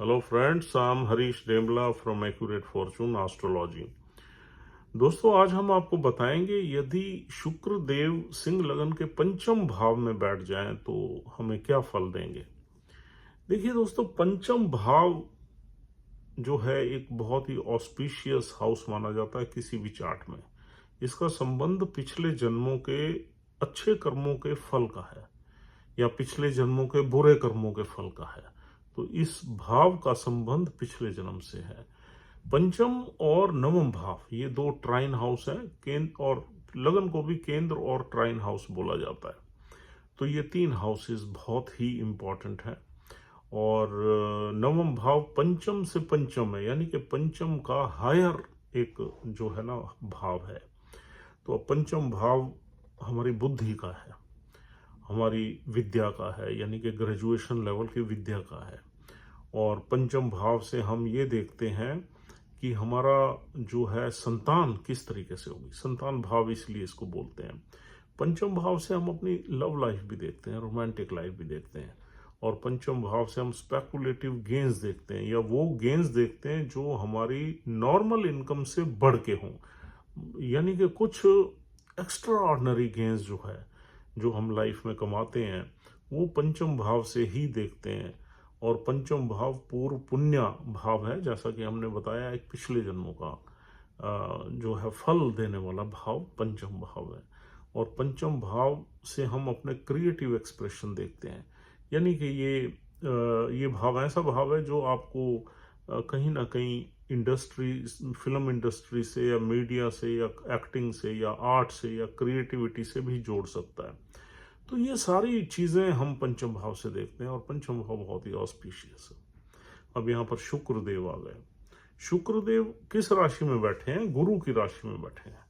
Hello friends, I'm Harish Demla from Accurate Fortune Astrology। दोस्तों, आज हम आपको बताएंगे यदि शुक्र देव सिंह लगन के पंचम भाव में बैठ जाएं तो हमें क्या फल देंगे। देखिए दोस्तों, पंचम भाव जो है एक बहुत ही ऑस्पिशियस हाउस माना जाता है किसी भी चार्ट में। इसका संबंध पिछले जन्मों के अच्छे कर्मों के फल का है या पिछले जन्मों के बुरे कर्मों के फल का है। तो इस भाव का संबंध पिछले जन्म से है। पंचम और नवम भाव ये दो ट्राइन हाउस है। केंद्र और लगन को भी केंद्र और ट्राइन हाउस बोला जाता है। तो ये तीन हाउसेस बहुत ही इंपॉर्टेंट हैं। और नवम भाव पंचम से पंचम है, यानी कि पंचम का हायर एक जो है ना भाव है। तो पंचम भाव हमारी बुद्धि का है, हमारी विद्या का है, यानी कि ग्रेजुएशन लेवल की विद्या का है। और पंचम भाव से हम ये देखते हैं कि हमारा जो है संतान किस तरीके से होगी। संतान भाव इसलिए इसको बोलते हैं। पंचम भाव से हम अपनी लव लाइफ भी देखते हैं, रोमांटिक लाइफ भी देखते हैं। और पंचम भाव से हम स्पेकुलेटिव गेन्स देखते हैं, या वो गेन्स देखते हैं जो हमारी नॉर्मल इनकम से बढ़ के हों, यानी कि कुछ एक्स्ट्रा ऑर्डिनरी गेन्स जो है जो हम लाइफ में कमाते हैं वो पंचम भाव से ही देखते हैं। और पंचम भाव पूर्व पुण्य भाव है, जैसा कि हमने बताया एक पिछले जन्मों का जो है फल देने वाला भाव पंचम भाव है। और पंचम भाव से हम अपने क्रिएटिव एक्सप्रेशन देखते हैं, यानी कि ये भाव ऐसा भाव है जो आपको कहीं ना कहीं इंडस्ट्री, फिल्म इंडस्ट्री से या मीडिया से या एक्टिंग से या आर्ट से या क्रिएटिविटी से भी जोड़ सकता है। तो ये सारी चीजें हम पंचम भाव से देखते हैं और पंचम भाव बहुत ही ऑस्पिशियस है। अब यहाँ पर शुक्रदेव आ गए। शुक्रदेव किस राशि में बैठे हैं? गुरु की राशि में बैठे हैं।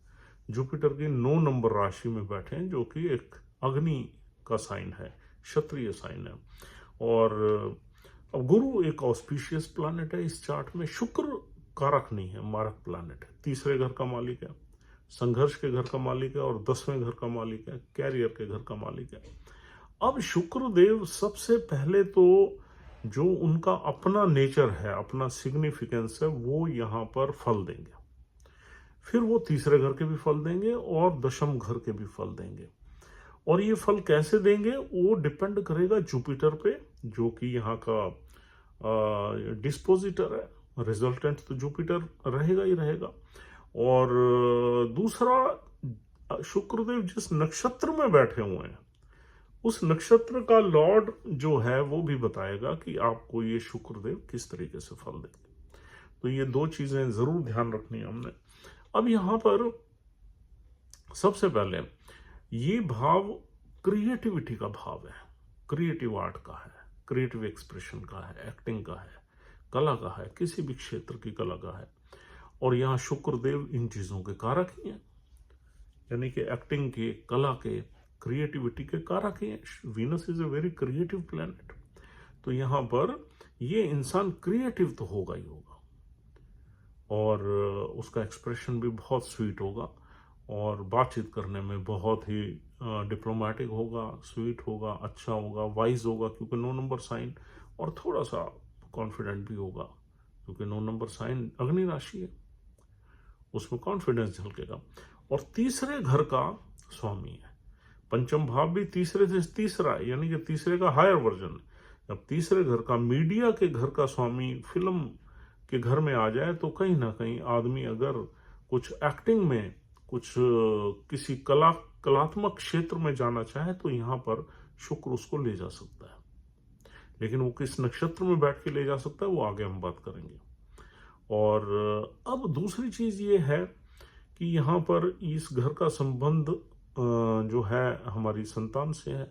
जुपिटर की 9 नंबर राशि में बैठे हैं, जो कि एक अग्नि का साइन है, क्षत्रिय साइन है। और अब गुरु एक ऑस्पिशियस प्लैनेट है इस चार्ट में। शुक्र कारक नहीं है, मारक प्लैनेट है। तीसरे घर का मालिक है, संघर्ष के घर का मालिक है, और 10वें घर का मालिक है, कैरियर के घर का मालिक है। अब शुक्रदेव सबसे पहले तो जो उनका अपना नेचर है, अपना सिग्निफिकेंस है, वो यहाँ पर फल देंगे। फिर वो तीसरे घर के भी फल देंगे और दशम घर के भी फल देंगे। और ये फल कैसे देंगे वो डिपेंड करेगा जुपिटर पे, जो कि यहाँ का डिस्पोजिटर है। रिजल्टेंट तो जुपिटर रहेगा ही रहेगा। और दूसरा, शुक्रदेव जिस नक्षत्र में बैठे हुए हैं उस नक्षत्र का लॉर्ड जो है वो भी बताएगा कि आपको ये शुक्रदेव किस तरीके से फल देंगे। तो ये दो चीजें जरूर ध्यान रखनी है हमने। अब यहां पर सबसे पहले ये भाव क्रिएटिविटी का भाव है, क्रिएटिव आर्ट का है, क्रिएटिव एक्सप्रेशन का है, एक्टिंग का है, कला का है, किसी भी क्षेत्र की कला का है। और यहाँ शुक्रदेव इन चीजों के कारक ही हैं, यानी कि एक्टिंग के, कला के, क्रिएटिविटी के कारक ही हैं। Venus is a very creative planet. तो यहाँ पर ये इंसान क्रिएटिव तो होगा ही होगा, और उसका एक्सप्रेशन भी बहुत स्वीट होगा, और बातचीत करने में बहुत ही डिप्लोमेटिक होगा, स्वीट होगा, अच्छा होगा, वाइज होगा, क्योंकि 9 नंबर साइन, और थोड़ा सा कॉन्फिडेंट भी होगा, क्योंकि 9 नंबर साइन अग्नि राशि है, उसमें कॉन्फिडेंस झलकेगा। और तीसरे घर का स्वामी है। पंचम भाव भी तीसरे से तीसरा है, यानी कि तीसरे का हायर वर्जन है। अब तीसरे घर का, मीडिया के घर का स्वामी फिल्म के घर में आ जाए तो कहीं ना कहीं आदमी अगर कुछ एक्टिंग में, कुछ किसी कलात्मक क्षेत्र में जाना चाहे तो यहाँ पर शुक्र उसको ले जा सकता है। लेकिन वो किस नक्षत्र में बैठ के ले जा सकता है वो आगे हम बात करेंगे। और अब दूसरी चीज ये है कि यहाँ पर इस घर का संबंध जो है हमारी संतान से है।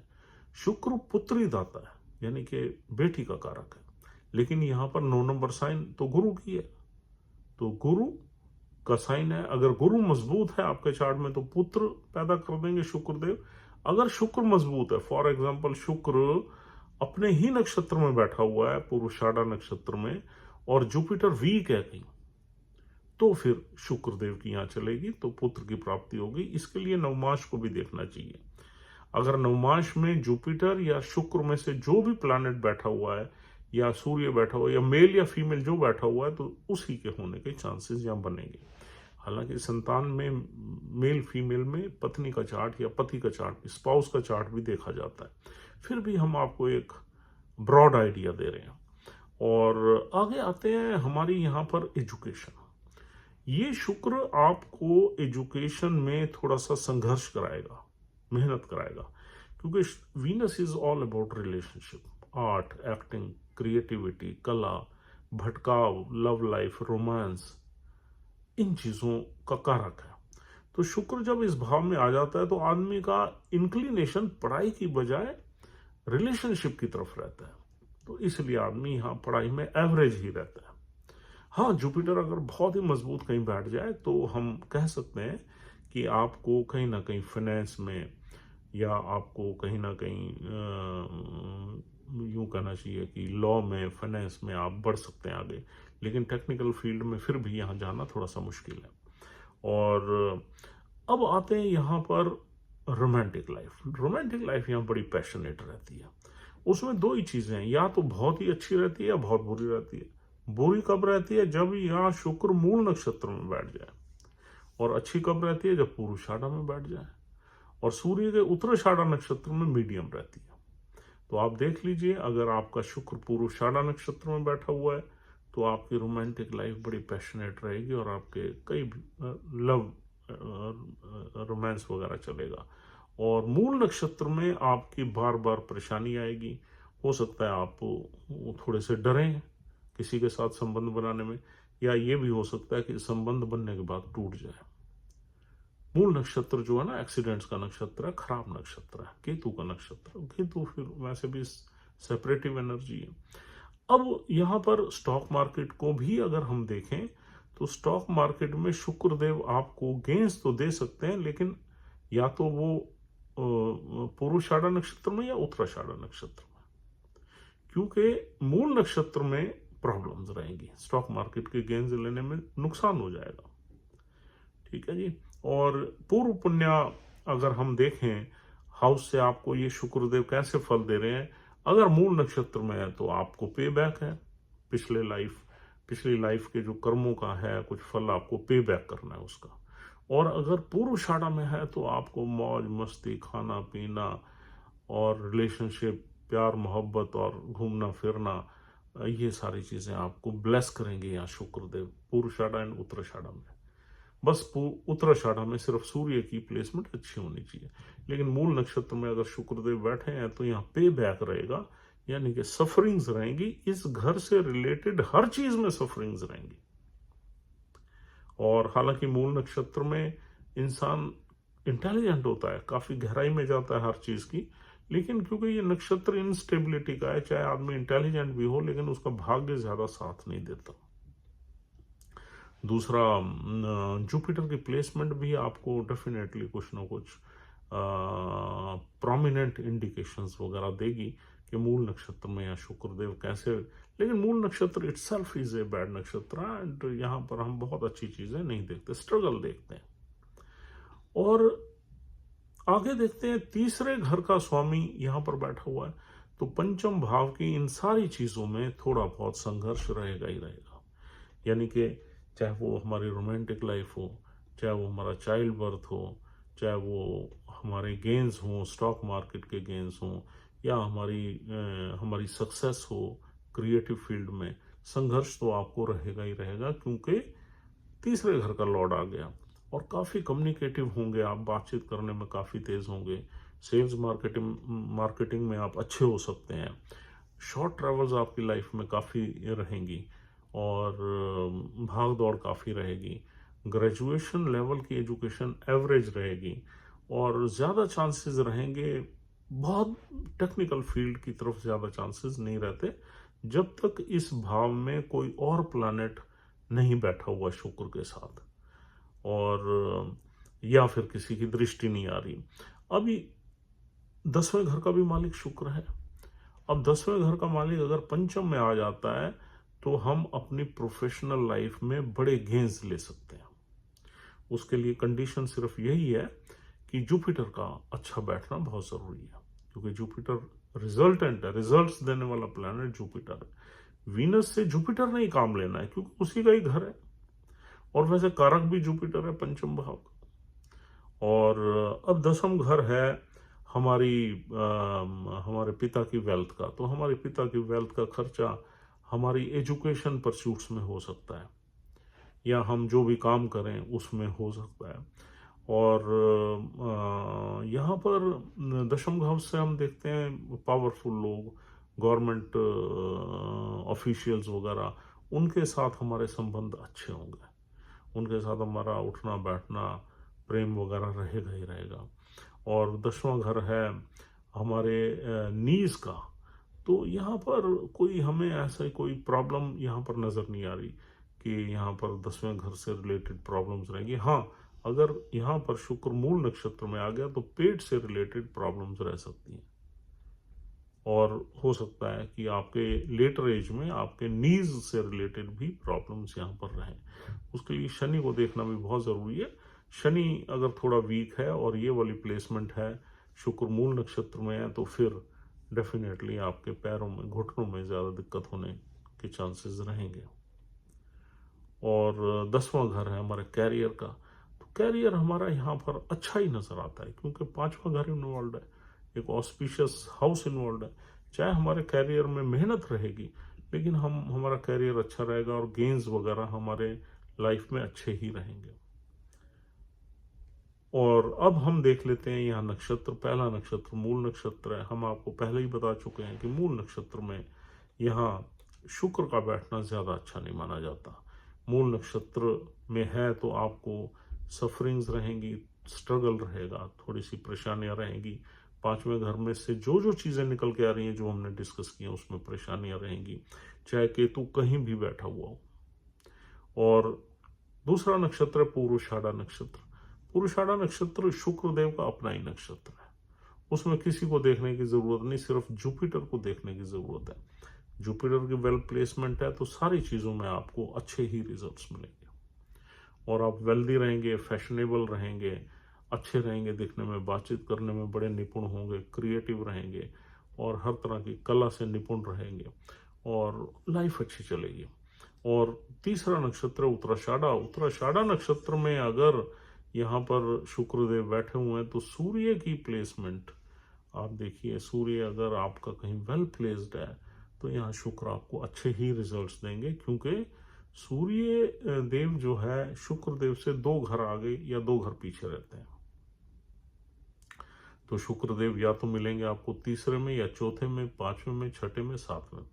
शुक्र पुत्री दाता है, यानी कि बेटी का कारक है। लेकिन यहाँ पर 9 नंबर साइन तो गुरु की है, तो गुरु का साइन है। अगर गुरु मजबूत है आपके चार्ट में तो पुत्र पैदा कर देंगे शुक्रदेव। अगर शुक्र मजबूत है, फॉर एग्जाम्पल शुक्र अपने ही नक्षत्र में बैठा हुआ है, पूर्वाषाढ़ा नक्षत्र में, और जुपिटर वीक है कहीं, तो फिर शुक्रदेव की यहाँ चलेगी तो पुत्र की प्राप्ति होगी। इसके लिए नवमाश को भी देखना चाहिए। अगर नवमाश में जुपिटर या शुक्र में से जो भी प्लैनेट बैठा हुआ है, या सूर्य बैठा हुआ, या मेल या फीमेल जो बैठा हुआ है, तो उसी के होने के चांसेस यहाँ बनेंगे। हालांकि संतान में मेल फीमेल में पत्नी का चार्ट या पति का चार्ट, स्पाउस का चार्ट भी देखा जाता है। फिर भी हम आपको एक ब्रॉड आइडिया दे रहे हैं। और आगे आते हैं हमारी यहाँ पर एजुकेशन। ये शुक्र आपको एजुकेशन में थोड़ा सा संघर्ष कराएगा, मेहनत कराएगा, क्योंकि Venus is all about relationship, art, acting, creativity, कला, भटकाव, लव लाइफ, रोमांस, इन चीजों का कारक है। तो शुक्र जब इस भाव में आ जाता है तो आदमी का इंक्लिनेशन पढ़ाई की बजाय रिलेशनशिप की तरफ रहता है, तो इसलिए आदमी यहाँ पढ़ाई में एवरेज ही रहता है। हाँ, जुपिटर अगर बहुत ही मजबूत कहीं बैठ जाए तो हम कह सकते हैं कि आपको कहीं ना कहीं फाइनेंस में, या आपको कहीं ना कहीं यूं कहना चाहिए कि लॉ में, फाइनेंस में आप बढ़ सकते हैं आगे, लेकिन टेक्निकल फील्ड में फिर भी यहाँ जाना थोड़ा सा मुश्किल है। और अब आते हैं यहाँ पर रोमांटिक लाइफ। रोमांटिक लाइफ यहाँ बड़ी पैशनेट रहती है। उसमें दो ही चीजें हैं, या तो बहुत ही अच्छी रहती है या बहुत बुरी रहती है। बुरी कब रहती है? जब यहाँ शुक्र मूल नक्षत्र में बैठ जाए। और अच्छी कब रहती है? जब पूर्वाषाढ़ा में बैठ जाए और सूर्य के उत्तराषाढ़ा नक्षत्र में मीडियम रहती है। तो आप देख लीजिए, अगर आपका शुक्र पूर्वाषाढ़ा नक्षत्र में बैठा हुआ है तो आपकी रोमांटिक लाइफ बड़ी पैशनेट रहेगी और आपके कई लव रोमांस वगैरह चलेगा। और मूल नक्षत्र में आपकी बार बार परेशानी आएगी। हो सकता है आप थोड़े से डरें किसी के साथ संबंध बनाने में, या ये भी हो सकता है कि संबंध बनने के बाद टूट जाए। मूल नक्षत्र जो है ना, एक्सीडेंट्स का नक्षत्र है, खराब नक्षत्र है, केतु का नक्षत्र। केतु फिर वैसे भी सेपरेटिव एनर्जी है। अब यहाँ पर स्टॉक मार्केट को भी अगर हम देखें तो स्टॉक मार्केट में शुक्रदेव आपको गेंस तो दे सकते हैं, लेकिन या तो वो पूर्वाषाढ़ा नक्षत्र में या उत्तराषाढ़ा नक्षत्र में, क्योंकि मूल नक्षत्र में प्रॉब्लम्स रहेंगी, स्टॉक मार्केट के गेंस लेने में नुकसान हो जाएगा। ठीक है जी। और पूर्व पुण्य अगर हम देखें हाउस से आपको ये शुक्रदेव कैसे फल दे रहे हैं, अगर मूल नक्षत्र में है तो आपको पे बैक है, पिछली लाइफ के जो कर्मों का है कुछ फल आपको पे बैक करना है उसका। और अगर पूर्वाषाढ़ा में है तो आपको मौज मस्ती, खाना पीना और रिलेशनशिप, प्यार मोहब्बत और घूमना फिरना, ये सारी चीजें आपको ब्लेस करेंगे यहाँ शुक्रदेव पूर्वाषाढ़ा एंड उत्तराषाढ़ा में। बस उत्तराषाढ़ा में सिर्फ सूर्य की प्लेसमेंट अच्छी होनी चाहिए, लेकिन मूल नक्षत्र में अगर शुक्रदेव बैठे हैं तो यहाँ पे बैक रहेगा, यानी कि सफरिंग्स रहेंगी। इस घर से रिलेटेड हर चीज में सफरिंग्स रहेंगी। और हालांकि मूल नक्षत्र में इंसान इंटेलिजेंट होता है, काफी गहराई में जाता है हर चीज की, लेकिन क्योंकि ये नक्षत्र इनस्टेबिलिटी का है, चाहे आदमी इंटेलिजेंट भी हो लेकिन उसका भाग्य ज्यादा साथ नहीं देता। दूसरा, जुपिटर की प्लेसमेंट भी आपको डेफिनेटली कुछ ना कुछ प्रोमिनेंट इंडिकेशंस वगैरह देगी कि मूल नक्षत्र में या शुक्रदेव कैसे। लेकिन मूल नक्षत्र इटसेल्फ इज ए बैड नक्षत्र, एंड यहाँ पर हम बहुत अच्छी चीजें नहीं देखते, स्ट्रगल देखते हैं। और आगे देखते हैं, तीसरे घर का स्वामी यहाँ पर बैठा हुआ है, तो पंचम भाव की इन सारी चीजों में थोड़ा बहुत संघर्ष रहेगा ही रहेगा। यानी कि चाहे वो हमारी रोमांटिक लाइफ हो, चाहे वो हमारा चाइल्ड बर्थ हो, चाहे वो हमारे गेन्स हों, स्टॉक मार्केट के गेन्स हों, या हमारी सक्सेस हो क्रिएटिव फील्ड में, संघर्ष तो आपको रहेगा ही रहेगा, क्योंकि तीसरे घर का लॉर्ड आ गया। और काफी कम्युनिकेटिव होंगे आप, बातचीत करने में काफी तेज होंगे, सेल्स मार्केटिंग में आप अच्छे हो सकते हैं, शॉर्ट ट्रेवल्स आपकी लाइफ में काफी रहेंगी, और भाग दौड़ काफी रहेगी। ग्रेजुएशन लेवल की एजुकेशन एवरेज रहेगी, और ज्यादा चांसेस रहेंगे, बहुत टेक्निकल फील्ड की तरफ ज्यादा चांसेस नहीं रहते जब तक इस भाव में कोई और प्लैनेट नहीं बैठा हुआ शुक्र के साथ, और या फिर किसी की दृष्टि नहीं आ रही। अभी 10वें घर का भी मालिक शुक्र है। अब 10वें घर का मालिक अगर पंचम में आ जाता है तो हम अपनी प्रोफेशनल लाइफ में बड़े गेन्स ले सकते हैं। उसके लिए कंडीशन सिर्फ यही है कि जुपिटर का अच्छा बैठना बहुत जरूरी है, क्योंकि जुपिटर रिजल्टेंट है, रिजल्ट्स देने वाला प्लैनेट जुपिटर है। वीनस से जुपिटर ने ही काम लेना है क्योंकि उसी का ही घर है, और वैसे कारक भी जुपिटर है पंचम भाव का। और अब दसम घर है हमारे पिता की वेल्थ का। तो हमारे पिता की वेल्थ का खर्चा हमारी एजुकेशन परस्यूट्स में हो सकता है, या हम जो भी काम करें उसमें हो सकता है। और यहाँ पर दशम भाव से हम देखते हैं पावरफुल लोग, गवर्नमेंट ऑफिशियल्स वगैरह, उनके साथ हमारे संबंध अच्छे होंगे, उनके साथ हमारा उठना बैठना प्रेम वगैरह रहेगा ही रहेगा। और 10वां घर है हमारे नीज का। तो यहाँ पर कोई हमें ऐसा कोई प्रॉब्लम यहाँ पर नज़र नहीं आ रही कि यहाँ पर 10वें घर से रिलेटेड प्रॉब्लम्स रहेंगी। हाँ, अगर यहाँ पर शुक्र मूल नक्षत्र में आ गया तो पेट से रिलेटेड प्रॉब्लम्स रह सकती हैं, और हो सकता है कि आपके लेटर एज में आपके नीज से रिलेटेड भी प्रॉब्लम्स यहाँ पर रहें। उसके लिए शनि को देखना भी बहुत ज़रूरी है। शनि अगर थोड़ा वीक है और ये वाली प्लेसमेंट है, शुक्र मूल नक्षत्र में है, तो फिर डेफिनेटली आपके पैरों में, घुटनों में ज़्यादा दिक्कत होने के चांसेस रहेंगे। और 10वां घर है हमारे कैरियर का। तो कैरियर हमारा यहाँ पर अच्छा ही नज़र आता है क्योंकि 5वां घर इन्वॉल्व है, एक ऑस्पिशियस हाउस इन्वॉल्व है। चाहे हमारे कैरियर में मेहनत रहेगी, लेकिन हमारा कैरियर अच्छा रहेगा और गेन्स वगैरह हमारे लाइफ में अच्छे ही रहेंगे। और अब हम देख लेते हैं यहाँ नक्षत्र। पहला नक्षत्र मूल नक्षत्र है। हम आपको पहले ही बता चुके हैं कि मूल नक्षत्र में यहाँ शुक्र का बैठना ज़्यादा अच्छा नहीं माना जाता। मूल नक्षत्र में है तो आपको सफरिंग्स रहेंगी, स्ट्रगल रहेगा, थोड़ी सी परेशानियां रहेंगी। 5वें घर में से जो जो चीज़ें निकल के आ रही हैं, जो हमने डिस्कस किया, उसमें परेशानियां रहेंगी, चाहे केतु कहीं भी बैठा हुआ हो। और दूसरा नक्षत्र है पूर्वाषाढ़ा नक्षत्र। पूर्वाषाढ़ा नक्षत्र शुक्र देव का अपना ही नक्षत्र है, उसमें किसी को देखने की जरूरत नहीं, सिर्फ जुपिटर को देखने की जरूरत है। जुपिटर की वेल प्लेसमेंट है तो सारी चीज़ों में आपको अच्छे ही रिजल्ट्स मिलेंगे, और आप वेल्दी रहेंगे, फैशनेबल रहेंगे, अच्छे रहेंगे दिखने में, बातचीत करने में बड़े निपुण होंगे, क्रिएटिव रहेंगे, और हर तरह की कला से निपुण रहेंगे, और लाइफ अच्छी चलेगी। और तीसरा नक्षत्र उत्तराषाढ़ा। उत्तराषाढ़ा नक्षत्र में अगर यहाँ पर शुक्रदेव बैठे हुए हैं तो सूर्य की प्लेसमेंट आप देखिए, सूर्य अगर आपका कहीं वेल प्लेस्ड है तो यहाँ शुक्र आपको अच्छे ही रिजल्ट्स देंगे, क्योंकि सूर्य देव जो है शुक्र देव से 2 घर आगे या 2 घर पीछे रहते हैं। तो शुक्र देव या तो मिलेंगे आपको तीसरे में या चौथे में, 5वें में, 6ठे में, 7वें में।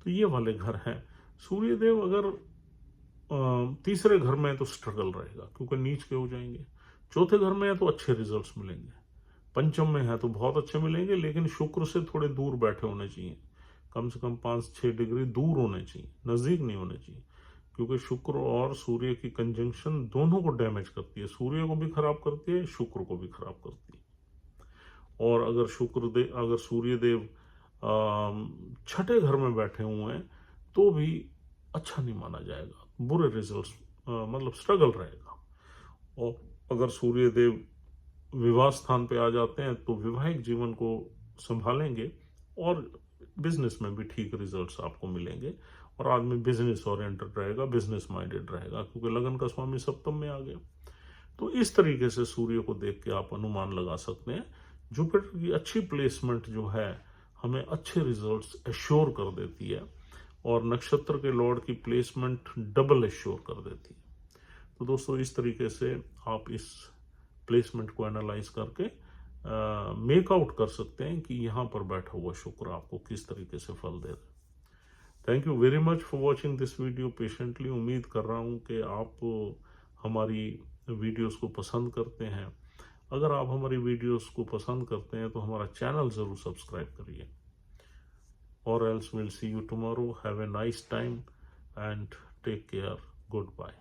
तो ये वाले घर हैं। सूर्य देव अगर तीसरे घर में है तो स्ट्रगल रहेगा क्योंकि नीच के हो जाएंगे। चौथे घर में है तो अच्छे रिजल्ट्स मिलेंगे। पंचम में है तो बहुत अच्छे मिलेंगे, लेकिन शुक्र से थोड़े दूर बैठे होने चाहिए, कम से कम 5-6 डिग्री दूर होने चाहिए, नजदीक नहीं होने चाहिए, क्योंकि शुक्र और सूर्य की कंजंक्शन दोनों को डैमेज करती है, सूर्य को भी खराब करती है, शुक्र को भी खराब करती है। और अगर सूर्य देव 6ठे घर में बैठे हुए हैं तो भी अच्छा नहीं माना जाएगा, बुरे रिजल्ट्स, मतलब स्ट्रगल रहेगा। और अगर सूर्य देव विवाह स्थान पे आ जाते हैं तो वैवाहिक जीवन को संभालेंगे और बिजनेस में भी ठीक रिजल्ट्स आपको मिलेंगे, और आदमी बिजनेस ओरिएंटेड रहेगा, बिजनेस माइंडेड रहेगा, क्योंकि लगन का स्वामी सप्तम में आ गया। तो इस तरीके से सूर्य को देख के आप अनुमान लगा सकते हैं। जुपिटर की अच्छी प्लेसमेंट जो है हमें अच्छे रिजल्ट्स एश्योर कर देती है, और नक्षत्र के लॉर्ड की प्लेसमेंट डबल एश्योर कर देती है। तो दोस्तों, इस तरीके से आप इस प्लेसमेंट को एनालाइज करके मेक आउट कर सकते हैं कि यहाँ पर बैठा हुआ शुक्र आपको किस तरीके से फल दे रहा है। Thank you very much for watching this video patiently. उम्मीद कर रहा हूँ कि आप हमारी वीडियोस को पसंद करते हैं। अगर आप हमारी वीडियोस को पसंद करते हैं तो हमारा चैनल ज़रूर सब्सक्राइब करिए, और else will see you tomorrow. Have a nice time and take care. Good bye.